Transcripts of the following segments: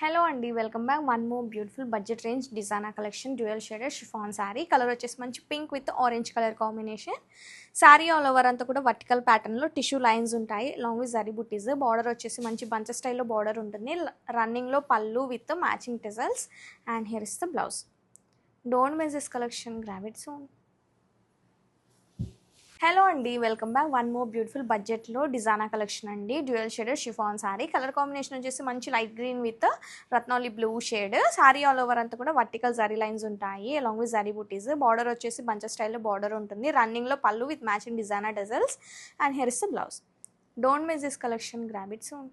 Hello అండి, welcome back. One more beautiful budget range designer collection dual shaded chiffon sari. Colour వచ్చేసి మంచి pink with orange colour combination. Sari all over అంతా కూడా vertical ప్యాటర్న్లో tissue lines ఉంటాయి long with zari బుటీస్. Border వచ్చేసి మంచి బంచ్ స్టైల్లో బార్డర్ ఉంటుంది. రన్నింగ్లో pallu with matching tassels and here is the blouse. Don't miss this collection, grab it soon. Hello అండి, welcome back. One more beautiful బడ్జెట్లో డిజైనర్ కలెక్షన్ అండి dual shaded chiffon sari. Colour combination వచ్చేసి మంచి లైట్ గ్రీన్ విత్ రత్నాలి blue shade. Sari all over అంతా కూడా vertical zari lines ఉంటాయి along with zari బుటీస్. బార్డర్ వచ్చేసి బంచ్ స్టైల్లో బార్డర్ ఉంటుంది. రన్నింగ్లో pallu with matching designer tassels and here is the blouse. Don't miss this collection, grab it soon.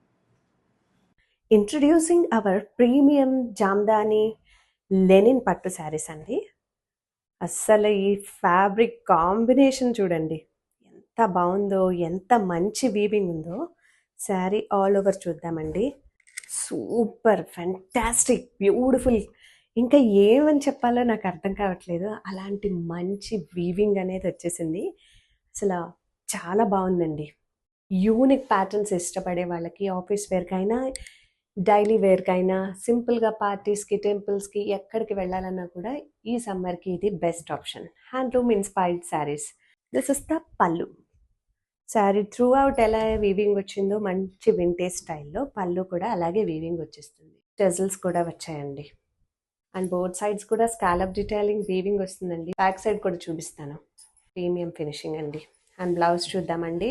Introducing our premium Jamdani linen పట్టు శారీస్ అండి. అస్సలు ఈ ఫ్యాబ్రిక్ కాంబినేషన్ చూడండి ఎంత బాగుందో, ఎంత మంచి వీవింగ్ ఉందో. శారీ ఆల్ ఓవర్ చూద్దామండి. సూపర్ ఫ్యాంటాస్టిక్ బ్యూటిఫుల్, ఇంకా ఏమని చెప్పాలో నాకు అర్థం కావట్లేదు. అలాంటి మంచి వీవింగ్ అనేది వచ్చేసింది. అసలు చాలా బాగుందండి. యూనిక్ ప్యాటర్న్స్ ఇష్టపడే వాళ్ళకి ఆఫీస్ వేర్కైనా డైలీ వేర్కైనా సింపుల్గా పార్టీస్కి టెంపుల్స్కి ఎక్కడికి వెళ్ళాలన్నా కూడా ఈ సమ్మర్కి ఇది best option. Handloom inspired saris. This is the పళ్ళు. శారీ త్రూ అవుట్ ఎలా వీవింగ్ వచ్చిందో మంచి వింటేజ్ స్టైల్లో పళ్ళు కూడా అలాగే వీవింగ్ వచ్చేస్తుంది. టెజల్స్ కూడా వచ్చాయండి అండ్ బోత్ సైడ్స్ కూడా స్కాలప్ డీటెయిలింగ్ వీవింగ్ వస్తుందండి. బ్యాక్ సైడ్ కూడా చూపిస్తాను. ప్రీమియం ఫినిషింగ్ అండి. అండ్ బ్లౌజ్ చూద్దామండి.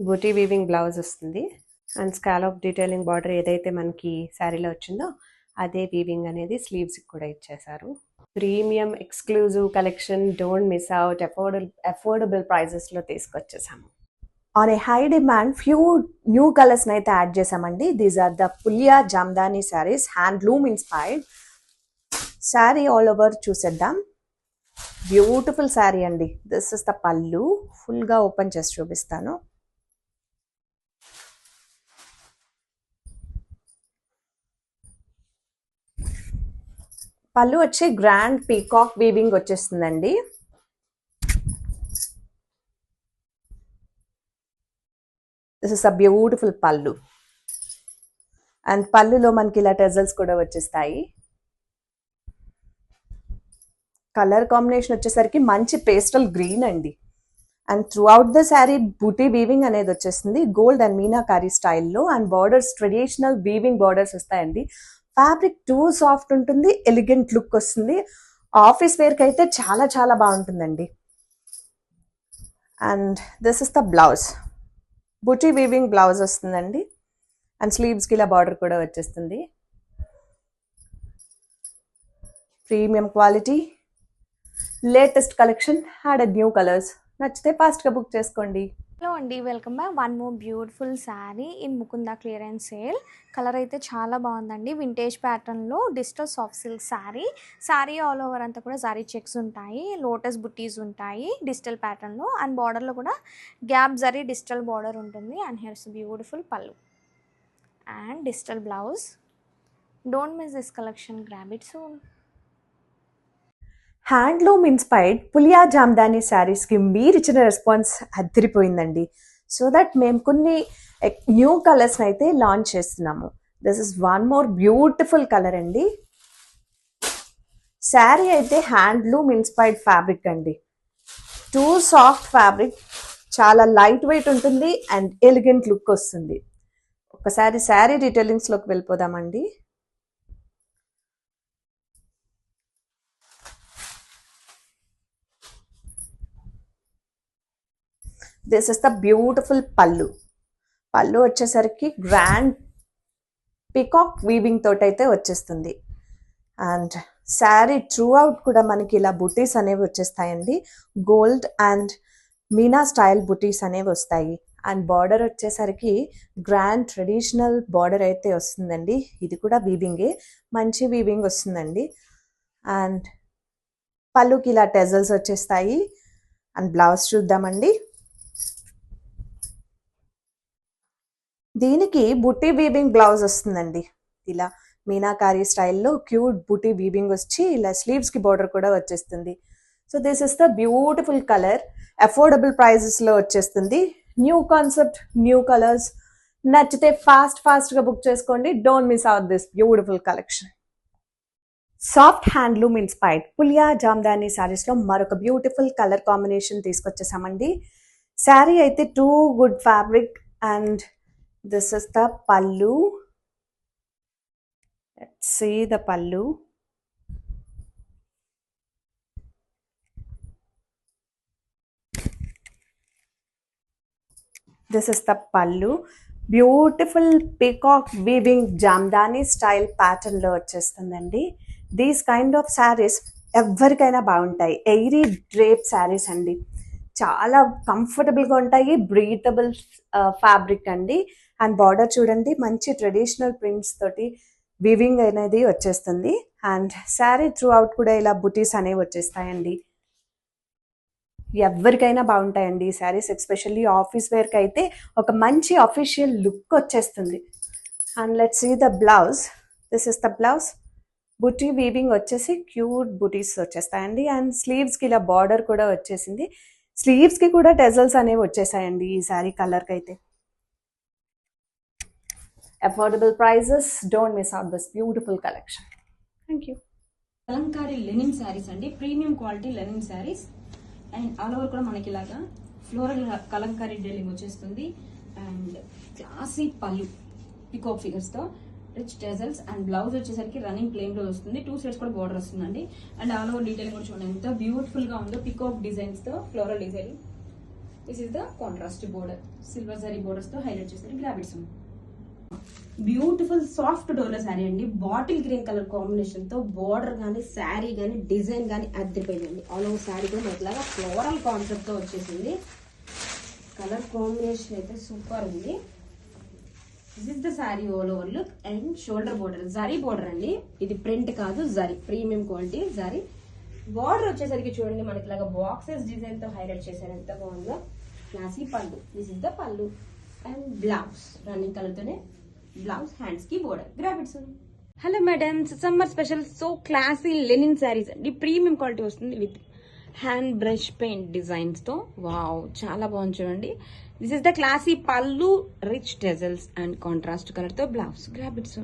బూటీ వీవింగ్ బ్లౌజ్ వస్తుంది అండ్ స్కాలప్ డీటెయిలింగ్ బార్డర్ ఏదైతే మనకి శారీలో వచ్చిందో అదే వీవింగ్ అనేది స్లీవ్స్కి కూడా ఇచ్చేసారు. Premium exclusive collection, don't miss out. Affordable ప్రైజెస్లో తీసుకొచ్చేసాము. On a high demand few new కలర్స్ని అయితే యాడ్ చేసామండి. దీస్ ఆర్ ద పులియా jamdani saris, handloom inspired. Sari all over చూసేద్దాం. బ్యూటిఫుల్ శారీ అండి. దిస్ ఇస్ ద పళ్ళు. ఫుల్గా ఓపెన్ చేసి చూపిస్తాను. పళ్ళు వచ్చి గ్రాండ్ పీకాక్ వీవింగ్ వచ్చేస్తుందండి. This is a beautiful pallu and పళ్ళులో మనకి ఇలా టెజల్స్ కూడా వచ్చేస్తాయి. కలర్ కాంబినేషన్ వచ్చేసరికి మంచి పేస్టల్ గ్రీన్ అండి. And throughout the sari buti weaving అనేది వచ్చేస్తుంది గోల్డ్ అండ్ మీనాకారీ స్టైల్లో. And borders traditional weaving borders వస్తాయండి. ఫ్యాబ్రిక్ టూ సాఫ్ట్ ఉంటుంది, ఎలిగెంట్ లుక్ వస్తుంది. ఆఫీస్ వేర్కి అయితే చాలా చాలా బాగుంటుందండి. And this is the blouse. Buti weaving blouse వస్తుందండి అండ్ స్లీవ్స్కి ఇలా బార్డర్ కూడా వచ్చేస్తుంది. Premium quality, latest collection, added new colours. నచ్చితే ఫాస్ట్గా బుక్ చేసుకోండి. హలో అండి, welcome back. One more beautiful sari in Mukunda clearance sale. Colour అయితే చాలా బాగుందండి. వింటేజ్ ప్యాటర్న్లో digital soft silk sari. Sari all over అంతా కూడా జరీ చెక్స్ ఉంటాయి, లోటస్ బుట్టీస్ ఉంటాయి డిజిటల్ ప్యాటర్న్లో. అండ్ బార్డర్లో కూడా గ్యాప్ జరీ డిజిటల్ బార్డర్ ఉంటుంది. And here's beautiful pallu and digital blouse. Don't miss this collection, grab it soon. Handloom inspired పులియా జామ్దాని శారీస్కి మీరు ఇచ్చిన రెస్పాన్స్ అదిరిపోయిందండి. సో దట్ మేము కొన్ని న్యూ కలర్స్ని అయితే లాంచ్ చేస్తున్నాము. This is one more beautiful colour అండి. శారీ అయితే హ్యాండ్లూమ్ ఇన్స్పైర్డ్ ఫ్యాబ్రిక్ అండి. టూ సాఫ్ట్ ఫ్యాబ్రిక్, చాలా లైట్ వెయిట్ ఉంటుంది అండ్ ఎలిగెంట్ లుక్ వస్తుంది. ఒకసారి శారీ డీటెయిలింగ్స్లోకి వెళ్ళిపోదామండి. దిస్ ఇస్ ద బ్యూటిఫుల్ పళ్ళు. పళ్ళు వచ్చేసరికి గ్రాండ్ పికాక్ వీవింగ్ తోటి అయితే వచ్చేస్తుంది. అండ్ శారీ త్రూ అవుట్ కూడా మనకి ఇలా బుటీస్ అనేవి వచ్చేస్తాయండి. గోల్డ్ అండ్ మీనా స్టైల్ బుటీస్ అనేవి వస్తాయి. అండ్ బార్డర్ వచ్చేసరికి గ్రాండ్ ట్రెడిషనల్ బార్డర్ అయితే వస్తుందండి. ఇది కూడా వీవింగే, మంచి వీవింగ్ వస్తుందండి. అండ్ పళ్ళుకి ఇలా టెజల్స్ వచ్చేస్తాయి. అండ్ బ్లౌజ్ చూద్దామండి. దీనికి బుట్టి వీవింగ్ బ్లౌజ్ వస్తుందండి. ఇలా మీనాకారీ స్టైల్లో క్యూట్ బుటీ వీవింగ్ వచ్చి ఇలా స్లీవ్స్కి బార్డర్ కూడా వచ్చేస్తుంది. So this is the beautiful colour. Affordable ప్రైజెస్లో వచ్చేస్తుంది. న్యూ కాన్సెప్ట్, న్యూ కలర్స్, నచ్చితే ఫాస్ట్గా బుక్ చేసుకోండి. Don't miss out this beautiful collection. Soft handloom inspired పులియా జామ్దాని శారీస్లో మరొక బ్యూటిఫుల్ కలర్ కాంబినేషన్ తీసుకొచ్చేసామండి. శారీ అయితే too good fabric and this is the pallu. Let's see the pallu. This is the pallu. Beautiful peacock weaving jamdani style ప్యాటర్న్లో వచ్చేస్తుందండి. దీస్ కైండ్ ఆఫ్ శారీస్ ఎవరికైనా బాగుంటాయి. Airy drape saris అండి, చాలా కంఫర్టబుల్గా ఉంటాయి. బ్రీతబుల్ ఫ్యాబ్రిక్ అండి. అండ్ బార్డర్ చూడండి, మంచి ట్రెడిషనల్ ప్రింట్స్ తోటి వీవింగ్ అనేది వచ్చేస్తుంది. అండ్ శారీ త్రూ అవుట్ కూడా ఇలా బుటీస్ అనేవి వచ్చేస్తాయండి. ఎవరికైనా బాగుంటాయండి ఈ శారీస్. ఎస్పెషల్లీ ఆఫీస్ వేర్కి అయితే ఒక మంచి అఫీషియల్ లుక్ వచ్చేస్తుంది. And let's see the blouse. This is the blouse. Buti weaving వచ్చేసి క్యూట్ బుటీస్ వచ్చేస్తాయండి. అండ్ స్లీవ్స్కి ఇలా బార్డర్ కూడా వచ్చేసింది. స్లీవ్స్కి కూడా టెజల్స్ అనేవి వచ్చేసాయండి ఈ శారీ కలర్కి అయితే. Affordable prices. Don't miss out this beautiful collection. Thank you. Kalamkari linen saris అండి, premium quality linen saris. And all over కూడా మనకి ఇలాగా ఫ్లోరల్ కలంకారీ డీలింగ్ వచ్చేస్తుంది. And classy pallu peacock figures తో రిచ్ టెజల్స్. అండ్ బ్లౌజ్ వచ్చేసరికి రన్నింగ్ ప్లెయిన్ లో వస్తుంది. 2 సైడ్స్ కూడా బార్డర్ వస్తుందండి. అండ్ ఆల్ ఓవర్ డీటెయిలింగ్ కూడా చూడండి ఎంత బ్యూటిఫుల్ గా ఉందో. పికాక్ డిజైన్స్ తో floral design. This is the contrast border, silver zari borders తో హైలైట్ చేస్తారు. గ్రాఫిక్స్ బ్యూటిఫుల్ సాఫ్ట్ డోలా శారీ అండి, బాటిల్ గ్రీన్ కలర్ కాంబినేషన్ తో బోర్డర్ గానీ శారీ గానీ డిజైన్ గానీ అద్దరిపోయిందండి. ఆల్ ఓవర్ శారీ కూడా మనకి ఫ్లోరల్ కాన్సెప్ట్ తో వచ్చేసింది. కలర్ కాంబినేషన్ అయితే సూపర్ ఉంది. This is the sari all over look. And shoulder border zari border అండి, ఇది ప్రింట్ కాదు, zari premium quality zari. Border వచ్చేసరికి చూడండి మనకి ఇలాగా బాక్సెస్ డిజైన్ తో హైలైట్ చేశారు, ఎంత బాగుందో. Classy pallu. This is the pallu. And blouse running colour తోనే బ్లౌజ్, హ్యాండ్స్ కి border. Graphics. Hello madam, summer special so classy linen saris అండి, ప్రీమియం క్వాలిటీ వస్తుంది with hand brush paint designs తో. వావ్, చాలా బాగుంది చూడండి. This is the classy pallu, rich tassels and contrast colour తో blouse. Graphics.